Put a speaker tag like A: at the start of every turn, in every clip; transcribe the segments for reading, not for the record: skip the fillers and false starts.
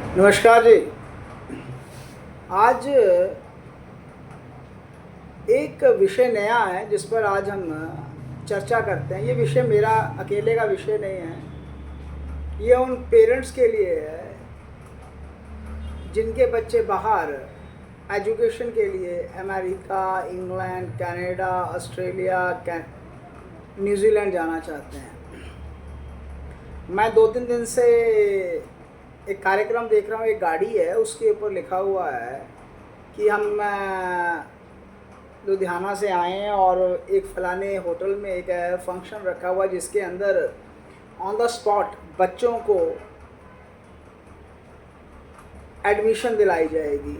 A: नमस्कार जी। आज एक विषय नया है जिस पर आज हम चर्चा करते हैं। ये विषय मेरा अकेले का विषय नहीं है, ये उन पेरेंट्स के लिए है जिनके बच्चे बाहर एजुकेशन के लिए America, England, Canada, Australia, New Zealand जाना चाहते हैं। मैं 2-3 दिन से एक कार्यक्रम देख रहा हूँ, एक गाड़ी है उसके ऊपर लिखा हुआ है कि हम लुधियाना से आए हैं और एक फ़लाने होटल में एक फंक्शन रखा हुआ है जिसके अंदर ऑन द स्पॉट बच्चों को एडमिशन दिलाई जाएगी।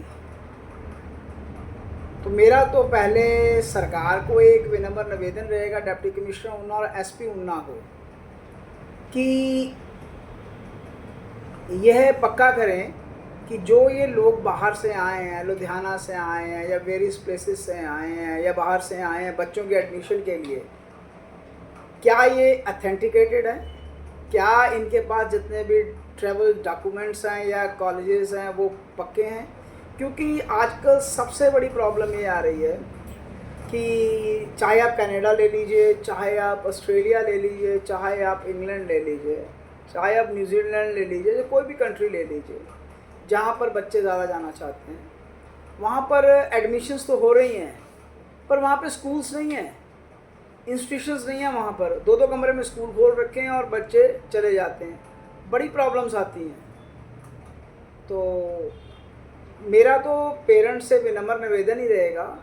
A: तो मेरा तो पहले सरकार को एक विनम्र निवेदन रहेगा, डिप्टी कमिश्नर उन्ना और एसपी उन्ना को, कि यह पक्का करें कि जो ये लोग बाहर से आए हैं, लुधियाना से आए हैं या वेरियस प्लेसेस से आए हैं या बाहर से आए हैं बच्चों के एडमिशन के लिए, क्या ये अथेंटिकेटेड है, क्या इनके पास जितने भी ट्रैवल डॉक्यूमेंट्स हैं या कॉलेजेस हैं वो पक्के हैं। क्योंकि आजकल सबसे बड़ी प्रॉब्लम ये आ रही है कि चाहे आप कनाडा ले लीजिए, चाहे आप ऑस्ट्रेलिया ले लीजिए, चाहे आप इंग्लैंड ले लीजिए, चाहे आप न्यूजीलैंड ले लीजिए, या कोई भी कंट्री ले लीजिए जहाँ पर बच्चे ज़्यादा जाना चाहते हैं, वहाँ पर एडमिशन्स तो हो रही हैं पर वहाँ पे स्कूल्स नहीं हैं, इंस्टीट्यूशंस नहीं हैं। वहाँ पर 2-2 कमरे में स्कूल खोल रखे हैं और बच्चे चले जाते हैं, बड़ी प्रॉब्लम्स आती हैं। तो मेरा तो पेरेंट्स से विनम्र निवेदन ही रहेगा,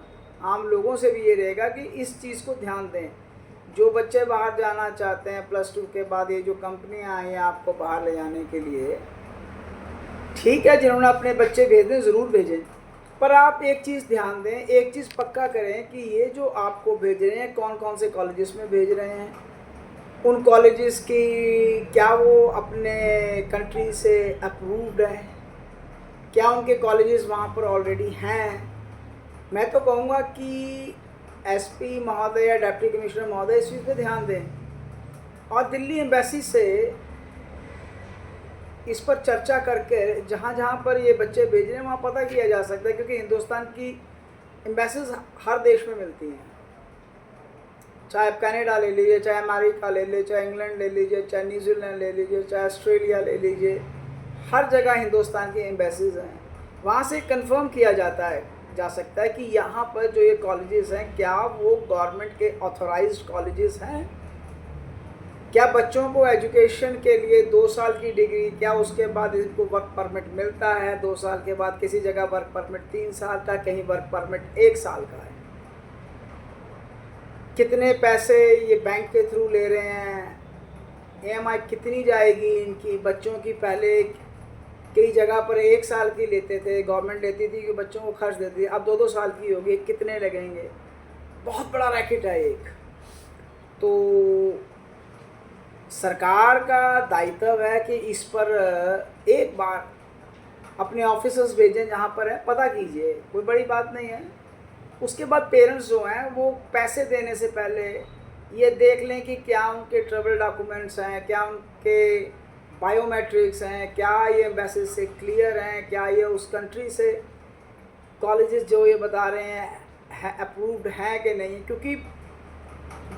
A: आम लोगों से भी ये रहेगा कि इस चीज़ को ध्यान दें। जो बच्चे बाहर जाना चाहते हैं +2 के बाद, ये जो कंपनियां आई हैं आपको बाहर ले जाने के लिए, ठीक है, जिन्होंने अपने बच्चे भेजें ज़रूर भेजें, पर आप एक चीज़ ध्यान दें, एक चीज़ पक्का करें कि ये जो आपको भेज रहे हैं कौन कौन से कॉलेजेस में भेज रहे हैं, उन कॉलेजेस की क्या वो अपने कंट्री से अप्रूव्ड है, क्या उनके कॉलेजेस वहाँ पर ऑलरेडी हैं। मैं तो कहूँगा कि एसपी महोदय या डिप्टी कमिश्नर महोदय इस चीज़ पे ध्यान दें और दिल्ली एम्बेसी से इस पर चर्चा करके जहाँ जहाँ पर ये बच्चे भेज रहे हैं वहाँ पता किया जा सकता है, क्योंकि हिंदुस्तान की एम्बेसीज हर देश में मिलती हैं। चाहे आप कनाडा ले लीजिए, चाहे अमेरिका ले लीजिए, चाहे इंग्लैंड ले लीजिए, चाहे न्यूजीलैंड ले लीजिए, चाहे ऑस्ट्रेलिया ले लीजिए, हर जगह हिंदुस्तान की एम्बेसीज हैं। वहाँ से कंफर्म किया जा सकता है कि यहाँ पर जो ये कॉलेजेस हैं क्या वो गवर्नमेंट के ऑथोराइज्ड कॉलेजेस हैं, क्या बच्चों को एजुकेशन के लिए 2 साल की डिग्री, क्या उसके बाद इनको वर्क परमिट मिलता है 2 साल के बाद, किसी जगह वर्क परमिट 3 साल का, कहीं वर्क परमिट 1 साल का है, कितने पैसे ये बैंक के थ्रू ले रहे हैं, EMI कितनी जाएगी इनकी बच्चों की। पहले कई जगह पर 1 साल की लेते थे, गवर्नमेंट लेती थी कि बच्चों को खर्च देती थी, अब 2-2 साल की होगी, कितने लगेंगे। बहुत बड़ा रैकेट है एक। तो सरकार का दायित्व है कि इस पर एक बार अपने ऑफिसर्स भेजें जहाँ पर है, पता कीजिए, कोई बड़ी बात नहीं है। उसके बाद पेरेंट्स जो हैं वो पैसे देने से पहले ये देख लें कि क्या उनके ट्रैवल डॉक्यूमेंट्स हैं, क्या उनके बायोमेट्रिक्स हैं, क्या ये एम्बेसी से क्लियर हैं, क्या ये उस कंट्री से कॉलेजेस जो ये बता रहे हैं अप्रूव्ड हैं कि नहीं। क्योंकि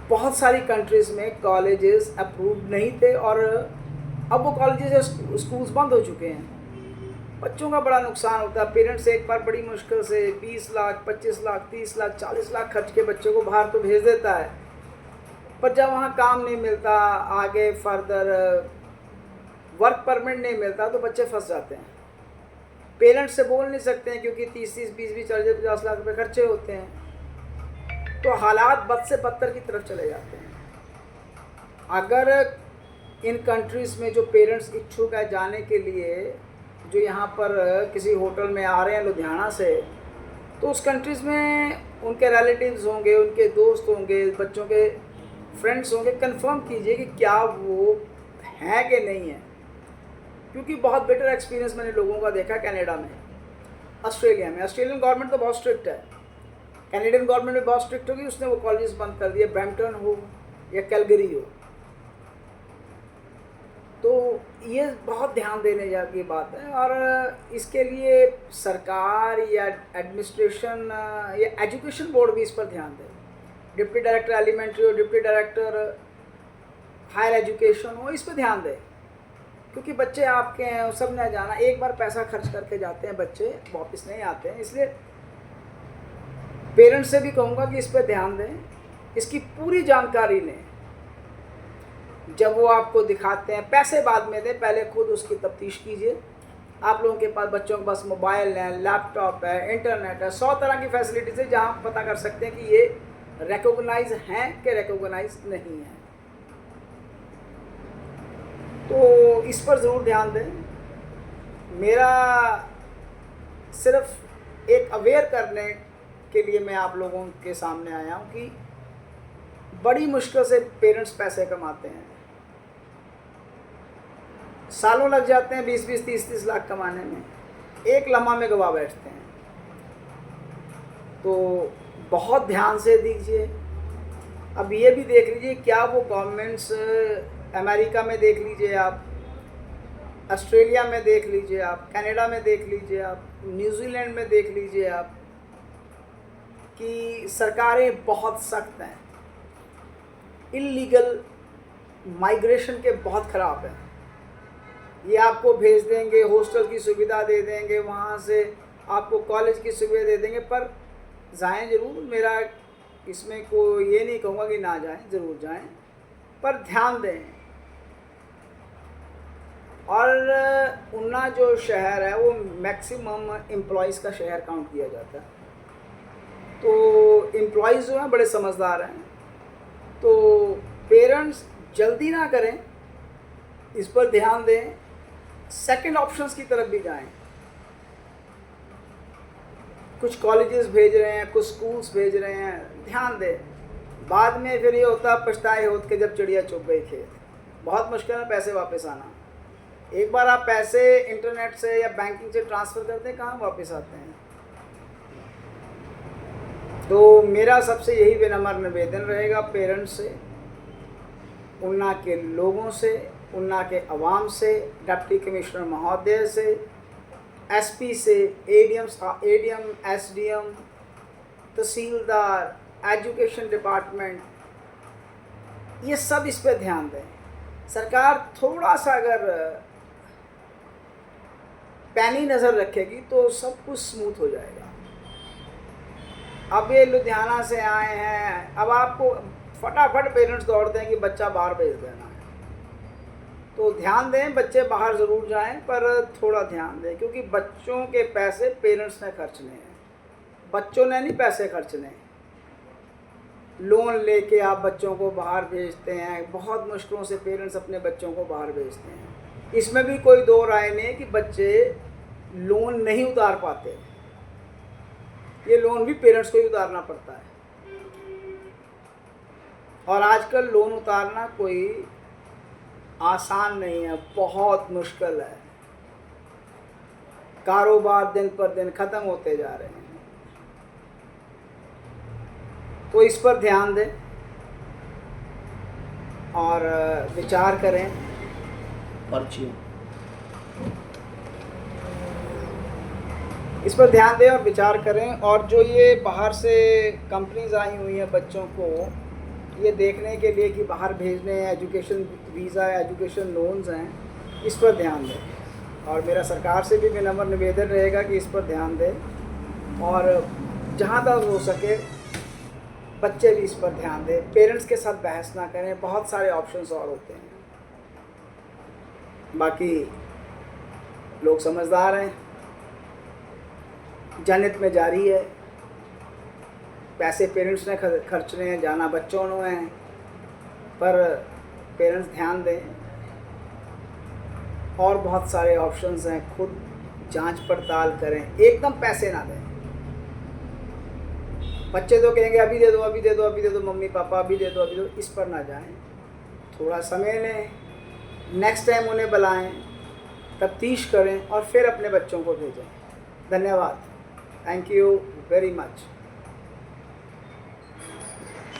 A: बहुत सारी कंट्रीज़ में कॉलेजेस अप्रूव्ड नहीं थे और अब वो कॉलेजेस या स्कूल्स बंद हो चुके हैं। बच्चों का बड़ा नुकसान होता है। पेरेंट्स एक बार बड़ी मुश्किल से 20 लाख, 25 लाख, 30 लाख, 40 लाख खर्च के बच्चों को बाहर तो भेज देता है, पर जब वहाँ काम नहीं मिलता, आगे फर्दर वर्क परमिट नहीं मिलता, तो बच्चे फंस जाते हैं। पेरेंट्स से बोल नहीं सकते हैं क्योंकि 30-30, 20-20, 40-50 लाख रुपए खर्चे होते हैं, तो हालात बद से बदतर की तरफ चले जाते हैं। अगर इन कंट्रीज़ में जो पेरेंट्स इच्छुक है जाने के लिए, जो यहाँ पर किसी होटल में आ रहे हैं लुधियाना से, तो उस कंट्रीज़ में उनके रिलेटिव्स होंगे, उनके दोस्त होंगे, बच्चों के फ्रेंड्स होंगे, कंफर्म कीजिए कि क्या वो हैं कि नहीं है। क्योंकि बहुत बेटर एक्सपीरियंस मैंने लोगों का देखा कनाडा में, ऑस्ट्रेलिया में। ऑस्ट्रेलियन गवर्नमेंट तो बहुत स्ट्रिक्ट है, कैनेडियन गवर्नमेंट भी बहुत स्ट्रिक्ट होगी, उसने वो कॉलेजेस बंद कर दिए, ब्रैम्पटन हो या कैलगरी हो। तो ये बहुत ध्यान देने की बात है। और इसके लिए सरकार या एडमिनिस्ट्रेशन या एजुकेशन बोर्ड भी इस पर ध्यान दे। डिप्टी डायरेक्टर एलिमेंट्री हो, डिप्टी डायरेक्टर हायर एजुकेशन हो, इस पर ध्यान दे, क्योंकि बच्चे आपके हैं, सब ने जाना, एक बार पैसा खर्च करके जाते हैं बच्चे, वापस नहीं आते हैं। इसलिए पेरेंट्स से भी कहूँगा कि इस पर ध्यान दें, इसकी पूरी जानकारी लें। जब वो आपको दिखाते हैं, पैसे बाद में दें, पहले खुद उसकी तफ्तीश कीजिए। आप लोगों के पास, बच्चों के पास मोबाइल है, लैपटॉप है, इंटरनेट है, 100 तरह की फैसिलिटीज़ है जहाँ पता कर सकते हैं कि ये रिकॉग्नाइज हैं कि रिकॉग्नाइज नहीं है। तो इस पर ज़रूर ध्यान दें। मेरा सिर्फ एक अवेयर करने के लिए मैं आप लोगों के सामने आया हूँ कि बड़ी मुश्किल से पेरेंट्स पैसे कमाते हैं, सालों लग जाते हैं 20-20, 30-30 लाख कमाने में, एक लम्हा में गवा बैठते हैं। तो बहुत ध्यान से दीजिए। अब ये भी देख लीजिए, क्या वो गवर्नमेंट्स, अमेरिका में देख लीजिए आप, ऑस्ट्रेलिया में देख लीजिए आप, कनाडा में देख लीजिए आप, न्यूजीलैंड में देख लीजिए आप, कि सरकारें बहुत सख्त हैं, इल्लीगल माइग्रेशन के बहुत ख़राब हैं। ये आपको भेज देंगे, हॉस्टल की सुविधा दे देंगे, वहाँ से आपको कॉलेज की सुविधा दे देंगे, पर जाएं ज़रूर। मेरा इसमें कोई ये नहीं कहूँगा कि ना जाएं, ज़रूर जाएं, पर ध्यान दें। और उन्ना जो शहर है वो मैक्सिमम एम्प्लॉइज़ का शहर काउंट किया जाता है। तो एम्प्लॉइज़ जो हैं बड़े समझदार हैं। तो पेरेंट्स जल्दी ना करें, इस पर ध्यान दें, सेकंड ऑप्शंस की तरफ भी जाएं। कुछ कॉलेजेस भेज रहे हैं, कुछ स्कूल्स भेज रहे हैं, ध्यान दें। बाद में फिर ये होता पछताए होत के जब चिड़िया चुग गई खेत। बहुत मुश्किल है पैसे वापस आना। एक बार आप पैसे इंटरनेट से या बैंकिंग से ट्रांसफ़र करते हैं, कहाँ वापस आते हैं। तो मेरा सबसे यही विनम्र निवेदन रहेगा पेरेंट्स से, उन्ना के लोगों से, उन्ना के अवाम से, डिप्टी कमिश्नर महोदय से, एसपी से, एडीएम, एसडीएम, तहसीलदार, एजुकेशन डिपार्टमेंट, ये सब इस पर ध्यान दें। सरकार थोड़ा सा अगर पैनी नज़र रखेगी तो सब कुछ स्मूथ हो जाएगा। अब ये लुधियाना से आए हैं, अब आपको फटाफट पेरेंट्स दौड़ते हैं कि बच्चा बाहर भेज देना है। तो ध्यान दें, बच्चे बाहर ज़रूर जाएं, पर थोड़ा ध्यान दें, क्योंकि बच्चों के पैसे पेरेंट्स ने खर्चने हैं, बच्चों ने नहीं पैसे खर्चने। लोन लेके आप बच्चों को बाहर भेजते हैं, बहुत मुश्किलों से पेरेंट्स अपने बच्चों को बाहर भेजते हैं। इसमें भी कोई दो राय नहीं कि बच्चे लोन नहीं उतार पाते, ये लोन भी पेरेंट्स को ही उतारना पड़ता है। और आजकल लोन उतारना कोई आसान नहीं है, बहुत मुश्किल है। कारोबार दिन पर दिन ख़त्म होते जा रहे हैं। तो इस पर ध्यान दें और विचार करें। पर्चियों इस पर ध्यान दें और विचार करें। और जो ये बाहर से कंपनीज आई हुई हैं बच्चों को ये देखने के लिए कि बाहर भेजने हैं, एजुकेशन वीज़ा, एजुकेशन लोन्स हैं, इस पर ध्यान दें। और मेरा सरकार से भी विनम्र निवेदन रहेगा कि इस पर ध्यान दें और जहाँ तक हो सके बच्चे भी इस पर ध्यान दें। पेरेंट्स के साथ बहस ना करें, बहुत सारे ऑप्शंस और होते हैं। बाकी लोग समझदार हैं, जनहित में जारी है, पैसे पेरेंट्स ने खर्चने हैं, जाना बच्चों ने हैं, पर पेरेंट्स ध्यान दें। और बहुत सारे ऑप्शंस हैं, खुद जांच पड़ताल करें, एकदम पैसे ना दें। बच्चे तो कहेंगे अभी दे दो, अभी दे दो, अभी दे दो, मम्मी पापा अभी दे दो, अभी दो, इस पर ना जाएं। थोड़ा समय लें, नेक्स्ट टाइम उन्हें बुलाएं, तफ्तीश करें और फिर अपने बच्चों को भेजें। धन्यवाद। Thank you very much.